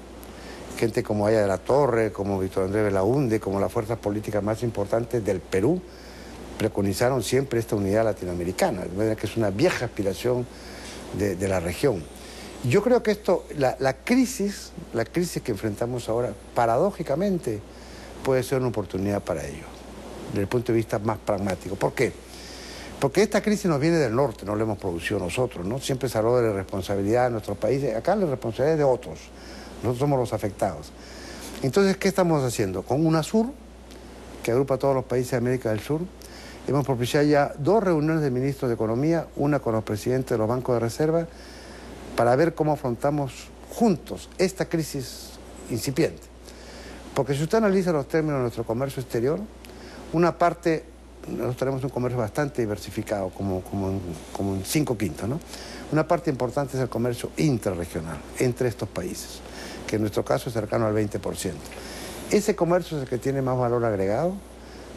Gente como Aya de la Torre, como Víctor Andrés Belaúnde, como las fuerzas políticas más importantes del Perú, preconizaron siempre esta unidad latinoamericana, de manera que es una vieja aspiración de la región. Yo creo que esto, la crisis que enfrentamos ahora, paradójicamente, puede ser una oportunidad para ello, desde el punto de vista más pragmático. ¿Por qué? Porque esta crisis nos viene del norte, no la hemos producido nosotros, ¿no? Siempre se habló de la responsabilidad de nuestros países, acá la responsabilidad es de otros, nosotros somos los afectados. Entonces, ¿qué estamos haciendo? Con UNASUR, que agrupa a todos los países de América del Sur, hemos propiciado ya 2 reuniones de ministros de Economía, una con los presidentes de los bancos de reserva, para ver cómo afrontamos juntos esta crisis incipiente. Porque si usted analiza los términos de nuestro comercio exterior, una parte, nosotros tenemos un comercio bastante diversificado, como en 5/5, ¿no? Una parte importante es el comercio interregional entre estos países, que en nuestro caso es cercano al 20%. Ese comercio es el que tiene más valor agregado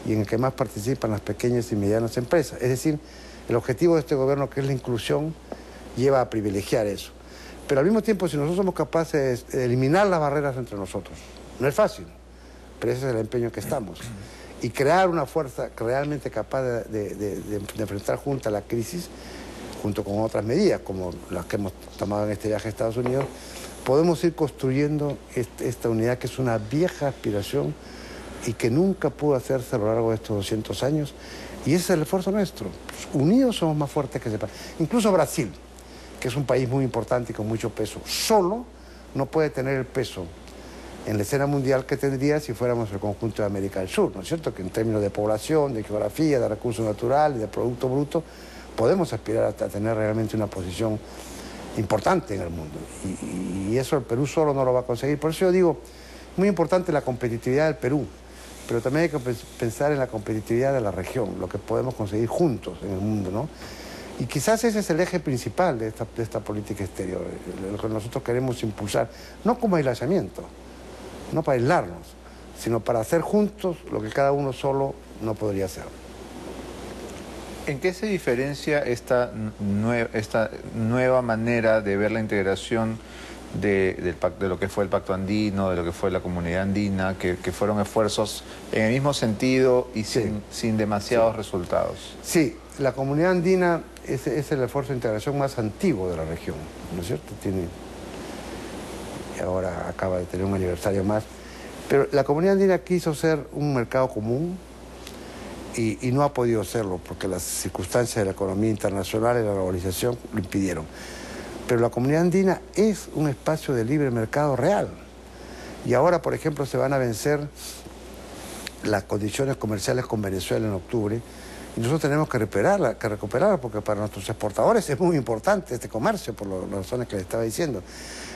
y en el que más participan las pequeñas y medianas empresas. Es decir, el objetivo de este gobierno, que es la inclusión, lleva a privilegiar eso. Pero al mismo tiempo, si nosotros somos capaces de eliminar las barreras entre nosotros, no es fácil, pero ese es el empeño que estamos, y crear una fuerza realmente capaz de enfrentar juntas la crisis, junto con otras medidas, como las que hemos tomado en este viaje a Estados Unidos, podemos ir construyendo esta unidad que es una vieja aspiración y que nunca pudo hacerse a lo largo de estos 200 años, y ese es el esfuerzo nuestro. Unidos somos más fuertes que separados. Incluso Brasil, que es un país muy importante y con mucho peso, solo no puede tener el peso en la escena mundial que tendría si fuéramos el conjunto de América del Sur, ¿no es cierto? Que en términos de población, de geografía, de recursos naturales, de Producto Bruto, podemos aspirar a tener realmente una posición importante en el mundo. Y eso el Perú solo no lo va a conseguir. Por eso yo digo, muy importante la competitividad del Perú, pero también hay que pensar en la competitividad de la región, lo que podemos conseguir juntos en el mundo, ¿no? Y quizás ese es el eje principal de esta política exterior, lo que nosotros queremos impulsar, no como aislamiento, no para aislarnos, sino para hacer juntos lo que cada uno solo no podría hacer. ¿En qué se diferencia esta nueva manera de ver la integración de lo que fue el Pacto Andino, de lo que fue la Comunidad Andina, que fueron esfuerzos en el mismo sentido y sin demasiados resultados? Sí, la Comunidad Andina es el esfuerzo de integración más antiguo de la región, ¿no es cierto? Ahora acaba de tener un aniversario más. Pero la Comunidad Andina quiso ser un mercado común y no ha podido serlo porque las circunstancias de la economía internacional y la globalización lo impidieron. Pero la Comunidad Andina es un espacio de libre mercado real. Y ahora, por ejemplo, se van a vencer las condiciones comerciales con Venezuela en octubre. Y nosotros tenemos que recuperarla porque para nuestros exportadores es muy importante este comercio, por las razones que les estaba diciendo.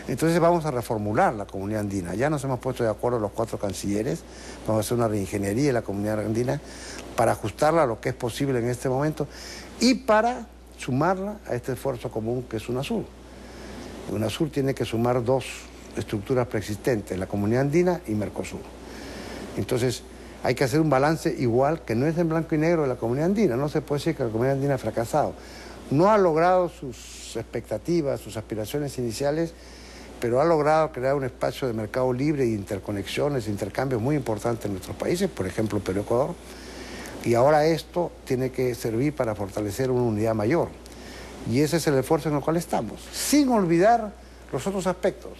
Entonces vamos a reformular la Comunidad Andina. Ya nos hemos puesto de acuerdo los 4 cancilleres, vamos a hacer una reingeniería de la Comunidad Andina para ajustarla a lo que es posible en este momento y para sumarla a este esfuerzo común que es UNASUR. UNASUR tiene que sumar 2 estructuras preexistentes, la Comunidad Andina y Mercosur. Entonces hay que hacer un balance igual, que no es en blanco y negro de la Comunidad Andina. No se puede decir que la Comunidad Andina ha fracasado. No ha logrado sus expectativas, sus aspiraciones iniciales, pero ha logrado crear un espacio de mercado libre y interconexiones, intercambios muy importantes en nuestros países, por ejemplo Perú y Ecuador. Y ahora esto tiene que servir para fortalecer una unidad mayor. Y ese es el esfuerzo en el cual estamos, sin olvidar los otros aspectos.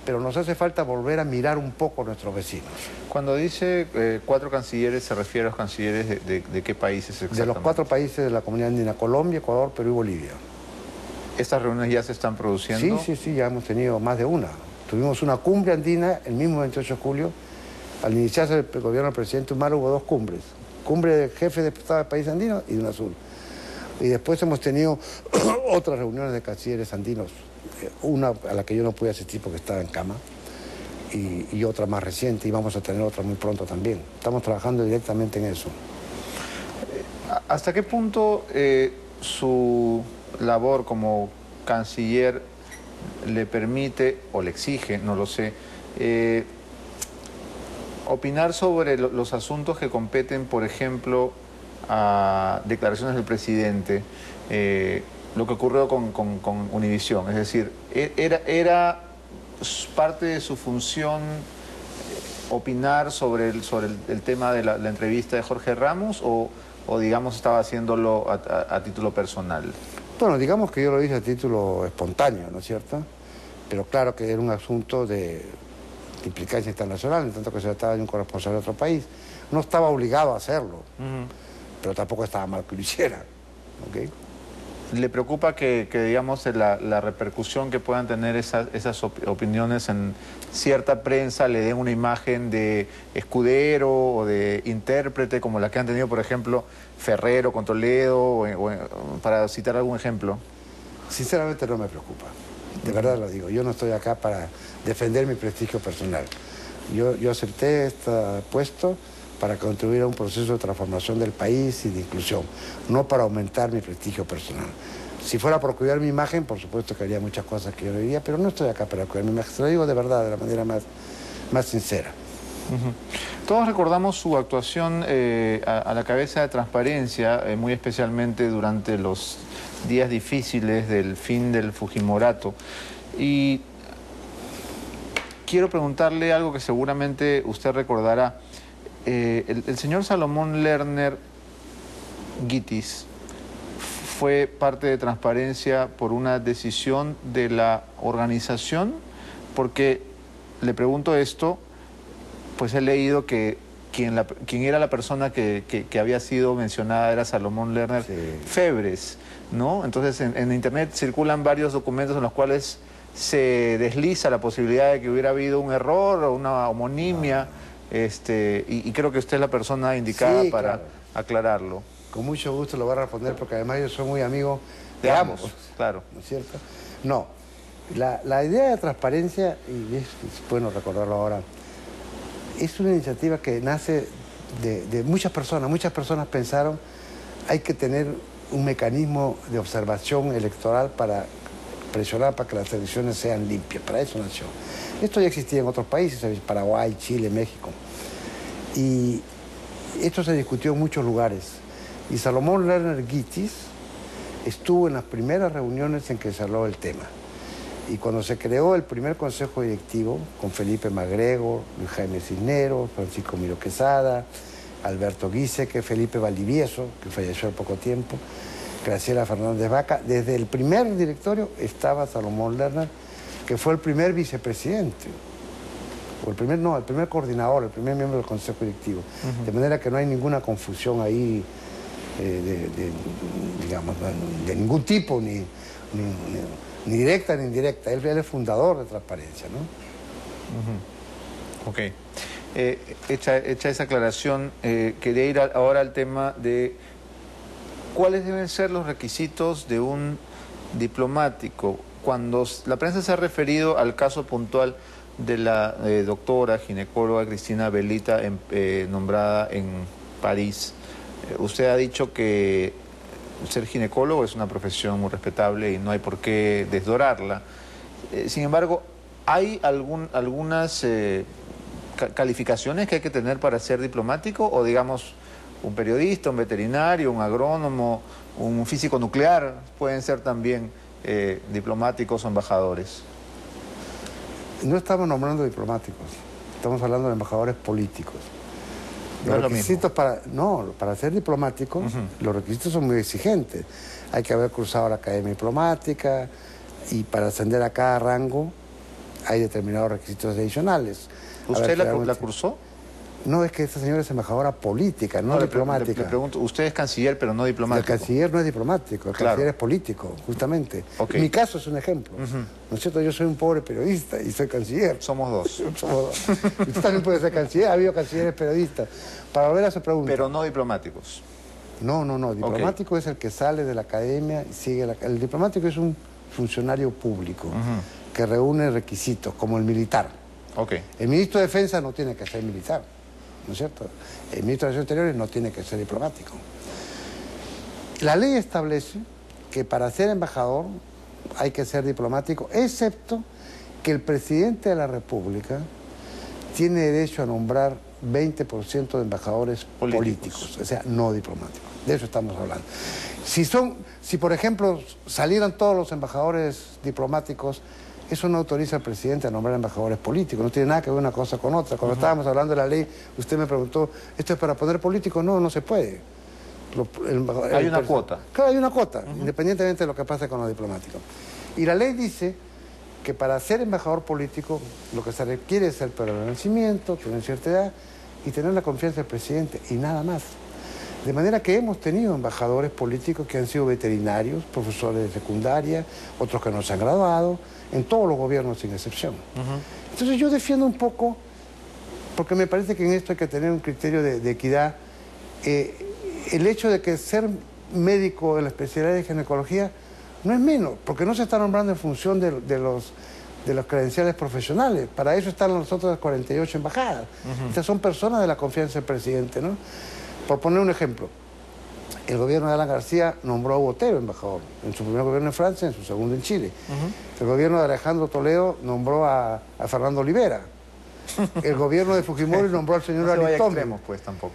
Pero nos hace falta volver a mirar un poco a nuestros vecinos. Cuando dice 4 cancilleres, ¿se refiere a los cancilleres de qué países exactamente? De los 4 países de la Comunidad Andina: Colombia, Ecuador, Perú y Bolivia. ¿Estas reuniones ya se están produciendo? Sí, ya hemos tenido más de una. Tuvimos una cumbre andina el mismo 28 de julio. Al iniciarse el gobierno del presidente Humala hubo 2 cumbres. Cumbre de jefes de Estado de país andino y de UNASUR. Y después hemos tenido otras reuniones de cancilleres andinos. Una a la que yo no pude asistir porque estaba en cama y otra más reciente, y vamos a tener otra muy pronto también. Estamos trabajando directamente en eso. ¿Hasta qué punto su labor como canciller le permite o le exige, no lo sé, opinar sobre los asuntos que competen, por ejemplo, a declaraciones del presidente? Lo que ocurrió con Univisión, es decir, ¿era parte de su función opinar sobre el tema de la entrevista de Jorge Ramos o digamos estaba haciéndolo a título personal? Bueno, digamos que yo lo hice a título espontáneo, ¿no es cierto? Pero claro que era un asunto de implicancia internacional, en tanto que se trataba de un corresponsal de otro país. No estaba obligado a hacerlo, pero tampoco estaba mal que lo hiciera, ¿ok? ¿Le preocupa que digamos, la repercusión que puedan tener esas opiniones en cierta prensa le den una imagen de escudero o de intérprete como la que han tenido, por ejemplo, Ferrero con Toledo, para citar algún ejemplo? Sinceramente no me preocupa, de verdad lo digo. Yo no estoy acá para defender mi prestigio personal. Yo acepté este puesto para contribuir a un proceso de transformación del país y de inclusión, no para aumentar mi prestigio personal. Si fuera por cuidar mi imagen, por supuesto que haría muchas cosas que yo diría, pero no estoy acá para cuidar mi imagen. Se lo digo de verdad, de la manera más sincera. Todos recordamos su actuación a la cabeza de Transparencia, muy especialmente durante los días difíciles del fin del Fujimorato. Y quiero preguntarle algo que seguramente usted recordará. El señor Salomón Lerner Guitis fue parte de Transparencia por una decisión de la organización, porque le pregunto esto, pues he leído que quien era la persona que había sido mencionada era Salomón Lerner Febres, ¿no? Entonces en internet circulan varios documentos en los cuales se desliza la posibilidad de que hubiera habido un error o una homonimia. Y creo que usted es la persona indicada para aclararlo. Con mucho gusto lo voy a responder porque además yo soy muy amigo de ambos. Claro. ¿No es cierto? No. La idea de Transparencia, y es bueno recordarlo ahora, es una iniciativa que nace de muchas personas. Muchas personas pensaron hay que tener un mecanismo de observación electoral para presionar para que las elecciones sean limpias. Para eso nació. Esto ya existía en otros países, Paraguay, Chile, México. Y esto se discutió en muchos lugares. Y Salomón Lerner Guitis estuvo en las primeras reuniones en que se habló del tema. Y cuando se creó el primer consejo directivo, con Felipe Magregor, Luis Jaime Cisneros, Francisco Miro Quesada, Alberto Guiseque, Felipe Valdivieso, que falleció al poco tiempo, Graciela Fernández Vaca, desde el primer directorio estaba Salomón Lerner, que fue el primer vicepresidente, o el primer coordinador, el primer miembro del consejo directivo. De manera que no hay ninguna confusión ahí, digamos, de ningún tipo, ni directa ni indirecta. Él es fundador de Transparencia, ¿no? Ok. Hecha esa aclaración, quería ir ahora al tema de cuáles deben ser los requisitos de un diplomático. Cuando la prensa se ha referido al caso puntual de la doctora ginecóloga Cristina Belita, nombrada en París, usted ha dicho que ser ginecólogo es una profesión muy respetable y no hay por qué desdorarla. Sin embargo, ¿hay algunas calificaciones que hay que tener para ser diplomático? O digamos, un periodista, un veterinario, un agrónomo, un físico nuclear pueden ser también diplomáticos o embajadores. No estamos nombrando diplomáticos, estamos hablando de embajadores políticos. Los requisitos para ser diplomáticos, los requisitos son muy exigentes. Hay que haber cruzado la academia diplomática y para ascender a cada rango hay determinados requisitos adicionales. ¿Usted la cursó? No, es que esta señora es embajadora política, no diplomática. Le pregunto, usted es canciller, pero no diplomático. El canciller no es diplomático, el canciller es político, justamente. Okay. Mi caso es un ejemplo. ¿No es cierto? Yo soy un pobre periodista y soy canciller. Somos dos. Somos dos. Y usted también puede ser canciller, ha habido cancilleres periodistas. Para volver a su pregunta. Pero no diplomáticos. No. Diplomático es el que sale de la academia y sigue el diplomático es un funcionario público que reúne requisitos, como el militar. El ministro de Defensa no tiene que ser militar, ¿no es cierto? El ministro de Relaciones Exteriores no tiene que ser diplomático. La ley establece que para ser embajador hay que ser diplomático, excepto que el presidente de la República tiene derecho a nombrar 20% de embajadores políticos, o sea, no diplomáticos. De eso estamos hablando. Si por ejemplo salieran todos los embajadores diplomáticos, eso no autoriza al presidente a nombrar embajadores políticos, no tiene nada que ver una cosa con otra. Cuando estábamos hablando de la ley, usted me preguntó, ¿esto es para poner políticos? No, no se puede. Hay una cuota. Claro, hay una cuota, independientemente de lo que pase con los diplomáticos. Y la ley dice que para ser embajador político, lo que se requiere es ser periodo de nacimiento, tener cierta edad y tener la confianza del presidente, y nada más. De manera que hemos tenido embajadores políticos que han sido veterinarios, profesores de secundaria, otros que no se han graduado, en todos los gobiernos sin excepción. Entonces yo defiendo un poco, porque me parece que en esto hay que tener un criterio de equidad, el hecho de que ser médico en la especialidad de ginecología no es menos, porque no se está nombrando en función de los credenciales profesionales. Para eso están las otras 48 embajadas. Estas son personas de la confianza del presidente, ¿no? Por poner un ejemplo, el gobierno de Alan García nombró a Botero embajador, en su primer gobierno en Francia, en su segundo en Chile. El gobierno de Alejandro Toledo nombró a Fernando Olivera. El gobierno de Fujimori nombró al señor Aritomi. Pues, tampoco.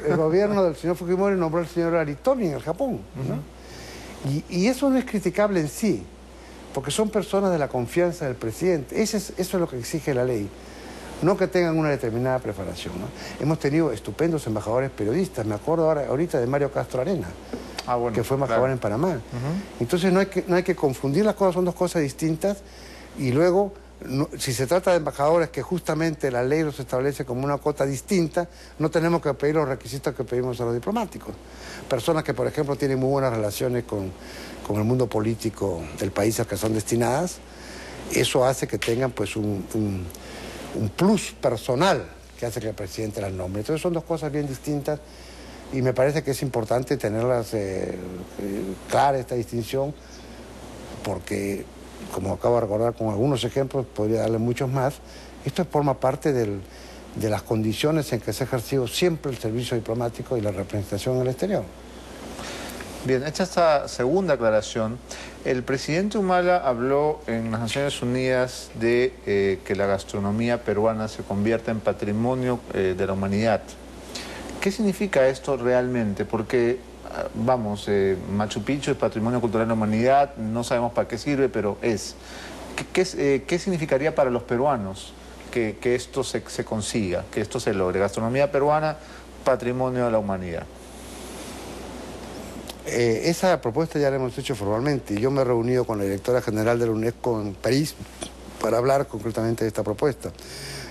El gobierno del señor Fujimori nombró al señor Aritomi en el Japón, ¿no? Y eso no es criticable en sí, porque son personas de la confianza del presidente. Eso es lo que exige la ley. No que tengan una determinada preparación, ¿no? Hemos tenido estupendos embajadores periodistas. Me acuerdo ahorita de Mario Castro Arena, que fue embajador en Panamá. Entonces no hay que confundir las cosas, son dos cosas distintas. Y luego, si se trata de embajadores que justamente la ley los establece como una cuota distinta, no tenemos que pedir los requisitos que pedimos a los diplomáticos. Personas que, por ejemplo, tienen muy buenas relaciones con el mundo político del país al que son destinadas, eso hace que tengan pues un plus personal que hace que el presidente las nombre. Entonces son dos cosas bien distintas y me parece que es importante tenerlas clara esta distinción, porque, como acabo de recordar con algunos ejemplos, podría darle muchos más, esto forma parte de las condiciones en que se ha ejercido siempre el servicio diplomático y la representación en el exterior. Bien, hecha esta segunda aclaración, el presidente Humala habló en las Naciones Unidas de que la gastronomía peruana se convierta en patrimonio de la humanidad. ¿Qué significa esto realmente? Porque vamos, Machu Picchu es Patrimonio Cultural de la Humanidad, no sabemos para qué sirve, pero es. ¿Qué significaría para los peruanos que esto se consiga, que esto se logre? Gastronomía peruana, Patrimonio de la Humanidad. Esa propuesta ya la hemos hecho formalmente. Yo me he reunido con la directora general de la UNESCO en París para hablar concretamente de esta propuesta.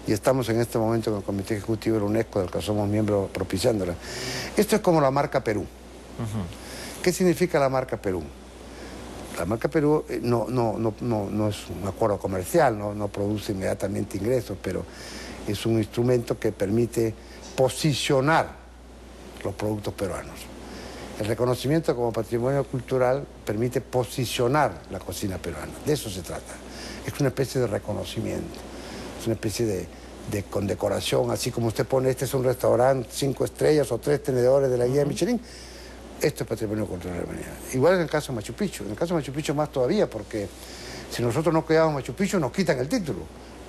Y estamos en este momento con el Comité Ejecutivo de la UNESCO, del que somos miembros, propiciándola. Esto es como la marca Perú. ¿Qué significa la marca Perú? La marca Perú no es un acuerdo comercial, no produce inmediatamente ingresos, pero es un instrumento que permite posicionar los productos peruanos. El reconocimiento como patrimonio cultural permite posicionar la cocina peruana. De eso se trata. Es una especie de reconocimiento, es una especie de condecoración, así como usted pone, este es un restaurante 5 estrellas o 3 tenedores de la guía Michelin. Esto es patrimonio cultural de la humanidad. Igual en el caso de Machu Picchu. En el caso de Machu Picchu más todavía, porque si nosotros no cuidamos Machu Picchu nos quitan el título,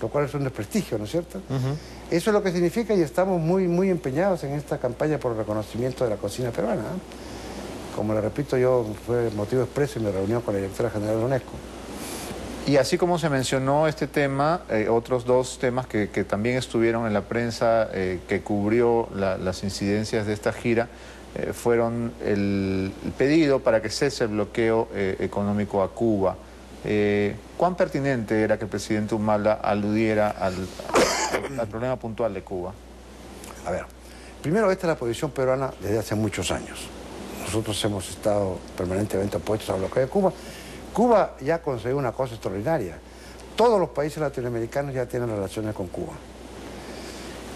lo cual es un desprestigio, ¿no es cierto? Eso es lo que significa, y estamos muy empeñados en esta campaña por el reconocimiento de la cocina peruana, ¿eh? Como le repito, fue motivo expreso en mi reunión con la directora general de la UNESCO. Y así como se mencionó este tema, otros dos temas que también estuvieron en la prensa, que cubrió las incidencias de esta gira, fueron el pedido para que cese el bloqueo económico a Cuba. ¿Cuán pertinente era que el presidente Humala aludiera al problema puntual de Cuba? A ver, primero, esta es la posición peruana desde hace muchos años. Nosotros hemos estado permanentemente opuestos al bloqueo de Cuba. Cuba ya consiguió una cosa extraordinaria. Todos los países latinoamericanos ya tienen relaciones con Cuba.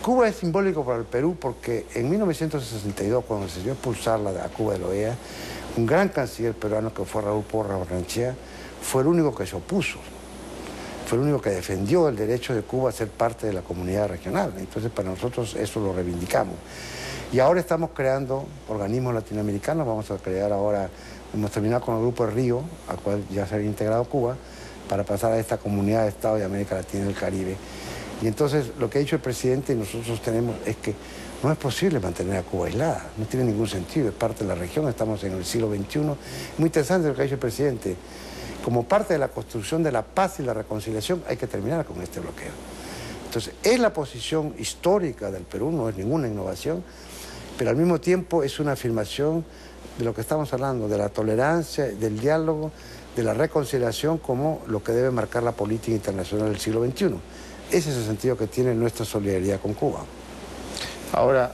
Cuba es simbólico para el Perú porque en 1962, cuando se dio a expulsar a Cuba de la OEA, un gran canciller peruano que fue Raúl Porras Barrenechea fue el único que se opuso. Fue el único que defendió el derecho de Cuba a ser parte de la comunidad regional. Entonces, para nosotros eso lo reivindicamos. Y ahora estamos creando organismos latinoamericanos, vamos a crear ahora, hemos terminado con el Grupo de Río, al cual ya se había integrado Cuba, para pasar a esta comunidad de Estados de América Latina y el Caribe. Y entonces lo que ha dicho el presidente y nosotros tenemos es que no es posible mantener a Cuba aislada, no tiene ningún sentido, es parte de la región, estamos en el siglo XXI. Muy interesante lo que ha dicho el presidente. Como parte de la construcción de la paz y la reconciliación hay que terminar con este bloqueo. Entonces, es la posición histórica del Perú, no es ninguna innovación, pero al mismo tiempo es una afirmación de lo que estamos hablando, de la tolerancia, del diálogo, de la reconciliación como lo que debe marcar la política internacional del siglo XXI. Ese es el sentido que tiene nuestra solidaridad con Cuba. Ahora,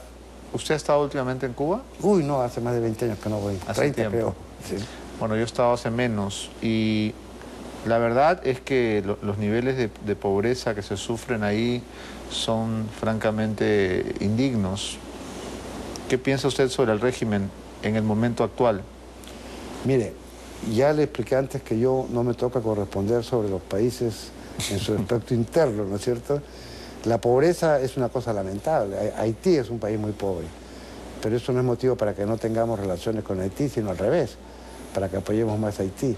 ¿usted ha estado últimamente en Cuba? Uy, no, hace más de 20 años que no voy. Hace 30 tiempo. creo. Sí. Bueno, yo he estado hace menos y la verdad es que los niveles de pobreza que se sufren ahí son francamente indignos. ¿Qué piensa usted sobre el régimen en el momento actual? Mire, ya le expliqué antes que yo no me toca corresponder sobre los países en su aspecto interno, ¿no es cierto? La pobreza es una cosa lamentable. Haití es un país muy pobre, pero eso no es motivo para que no tengamos relaciones con Haití, sino al revés, para que apoyemos más a Haití.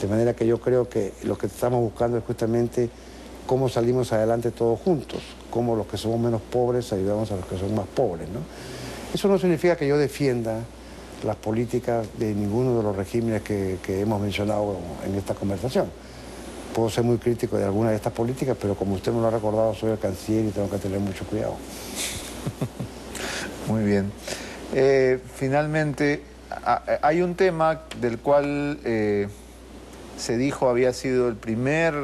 De manera que yo creo que lo que estamos buscando es justamente cómo salimos adelante todos juntos, cómo los que somos menos pobres ayudamos a los que son más pobres, ¿no? Eso no significa que yo defienda las políticas de ninguno de los regímenes que hemos mencionado en esta conversación. Puedo ser muy crítico de alguna de estas políticas, pero como usted me lo ha recordado, soy el canciller y tengo que tener mucho cuidado. Muy bien. Finalmente, hay un tema del cual se dijo había sido el primer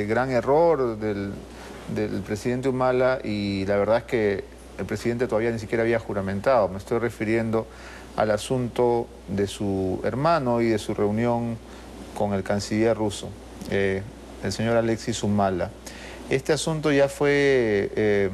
gran error del presidente Humala, y la verdad es que el presidente todavía ni siquiera había juramentado. Me estoy refiriendo al asunto de su hermano y de su reunión con el canciller ruso, el señor Alexis Humala. Este asunto ya fue,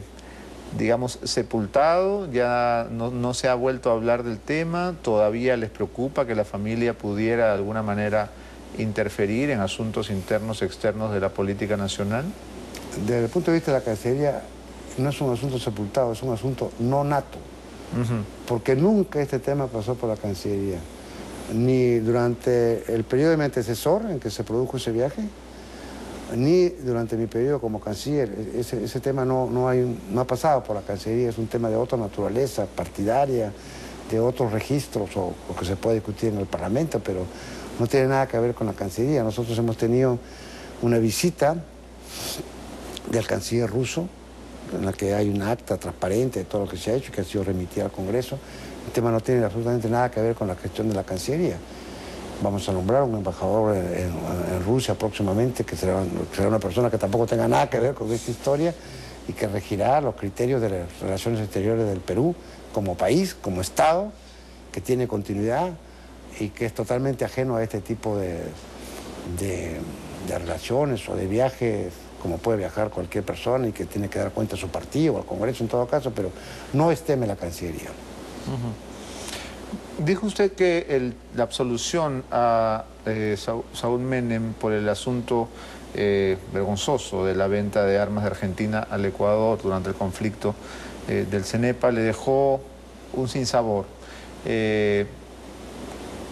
digamos, sepultado, ya no se ha vuelto a hablar del tema. ¿Todavía les preocupa que la familia pudiera de alguna manera interferir en asuntos internos, externos de la política nacional? Desde el punto de vista de la Cancillería, no es un asunto sepultado, es un asunto no nato. Porque nunca este tema pasó por la Cancillería. Ni durante el periodo de mi antecesor en que se produjo ese viaje, ni durante mi periodo como canciller. Ese tema no ha pasado por la Cancillería, es un tema de otra naturaleza, partidaria, de otros registros o que se puede discutir en el Parlamento, pero no tiene nada que ver con la Cancillería. Nosotros hemos tenido una visita del canciller ruso, en la que hay un acta transparente de todo lo que se ha hecho y que ha sido remitida al Congreso. El tema no tiene absolutamente nada que ver con la gestión de la Cancillería. Vamos a nombrar un embajador en Rusia próximamente, que será una persona que tampoco tenga nada que ver con esta historia y que regirá los criterios de las relaciones exteriores del Perú como país, como Estado, que tiene continuidad y que es totalmente ajeno a este tipo de relaciones o de viajes, como puede viajar cualquier persona y que tiene que dar cuenta a su partido o al Congreso en todo caso, pero no es tema de la Cancillería. Dijo usted que la absolución a Saúl Menem por el asunto vergonzoso de la venta de armas de Argentina al Ecuador durante el conflicto del CENEPA le dejó un sinsabor.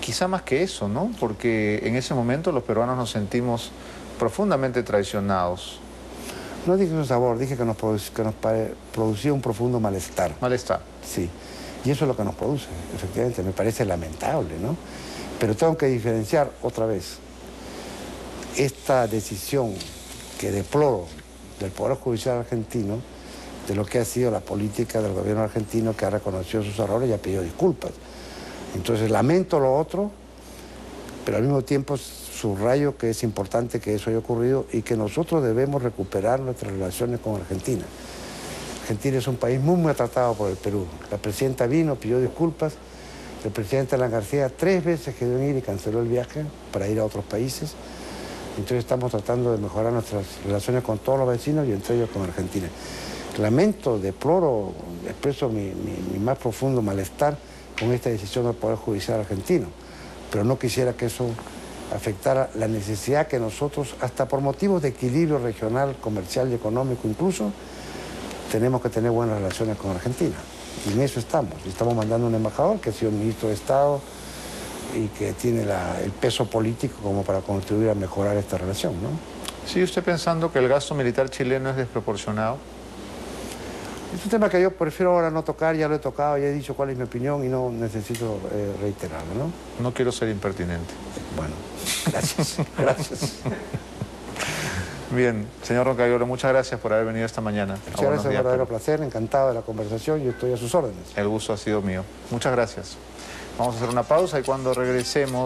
Quizá más que eso, ¿no? Porque en ese momento los peruanos nos sentimos profundamente traicionados. No dije un sabor, dije que nos producía un profundo malestar. Malestar. Sí, y eso es lo que nos produce, efectivamente, me parece lamentable, ¿no? Pero tengo que diferenciar otra vez esta decisión que deploro del Poder Judicial argentino de lo que ha sido la política del gobierno argentino, que ha reconocido sus errores y ha pedido disculpas. Entonces lamento lo otro, pero al mismo tiempo subrayo que es importante que eso haya ocurrido y que nosotros debemos recuperar nuestras relaciones con Argentina. Argentina es un país muy maltratado por el Perú. La presidenta vino, pidió disculpas, el presidente Alan García 3 veces quedó en ir y canceló el viaje para ir a otros países. Entonces estamos tratando de mejorar nuestras relaciones con todos los vecinos y entre ellos con Argentina. Lamento, deploro, expreso mi más profundo malestar con esta decisión del Poder Judicial argentino, pero no quisiera que eso afectara la necesidad que nosotros, hasta por motivos de equilibrio regional, comercial y económico incluso, tenemos que tener buenas relaciones con Argentina. Y en eso estamos. Estamos mandando un embajador que ha sido ministro de Estado y que tiene el peso político como para contribuir a mejorar esta relación, ¿no? ¿Sigue usted pensando que el gasto militar chileno es desproporcionado? Es un tema que yo prefiero ahora no tocar, ya lo he tocado, ya he dicho cuál es mi opinión y no necesito reiterarlo, ¿no? No quiero ser impertinente. Bueno, gracias, gracias. Bien, señor Roncagliolo, muchas gracias por haber venido esta mañana. Muchas gracias, un verdadero placer, encantado de la conversación, yo estoy a sus órdenes. El gusto ha sido mío. Muchas gracias. Vamos a hacer una pausa y cuando regresemos...